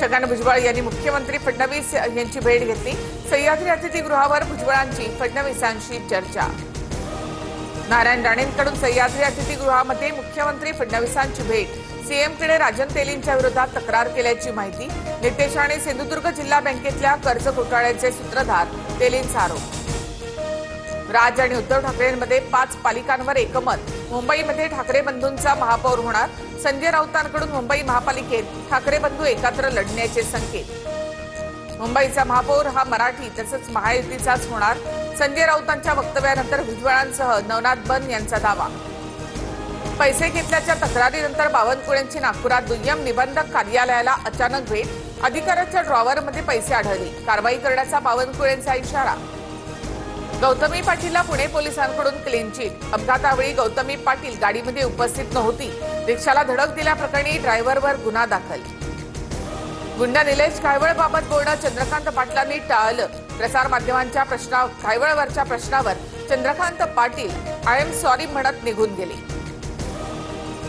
छगन भुजबळ यांनी मुख्यमंत्री फडणवीस यांची भेट घेतली। सह्याद्री अतिथीगृहावर भुजबळांची फडणवीसांशी चर्चा। नारायण राणेंकडून सह्याद्री अतिथीगृहामध्ये मुख्यमंत्री फडणवीसांची भेट। सीएमकडे राजन तेलींच्या विरोधात तक्रार केल्याची माहिती। नितेश राणे सिंधुदुर्ग जिल्हा बँकेतल्या कर्ज घोटाळ्याचे सूत्रधार, तेलींचा आरोप। राज आणि उद्धव ठाकरेंमध्ये 5 पालिकांवर एकमत। मुंबईमध्ये ठाकरे बंधूंचा महापौर होणार। संजय राऊतांकडून मुंबई महापालिकेत ठाकरे बंधू एकत्र लढण्याचे संकेत। मुंबईचा महापौर हा मराठी तसंच महायुतीचाच होणार। संजय राऊतांच्या वक्तव्यानंतर भुजबळांसह नवनाथ बन यांचा दावा। पैसे घेतल्याच्या तक्रारीनंतर बावनकुळेंची नागपुरात दुय्यम निबंधक कार्यालयाला अचानक भेट। अधिकाऱ्याच्या ड्रॉवरमध्ये पैसे आढळले। कारवाई करण्याचा बावनकुळेंचा इशारा। गौतमी पाटीलला पुणे पोलिसांकडून क्लीन चिट। अपघातावेळी गौतमी पाटील गाडीमध्ये उपस्थित नव्हती। रिक्षाला धडक दिल्याप्रकरणी ड्रायव्हरवर गुन्हा दाखल। गुंड निलेश कायवळबाबत बोलणं चंद्रकांत पाटलांनी टाळलं। कायवळवरच्या प्रश्नावर Chandrakant Patil I am sorry म्हणत निघून गेले।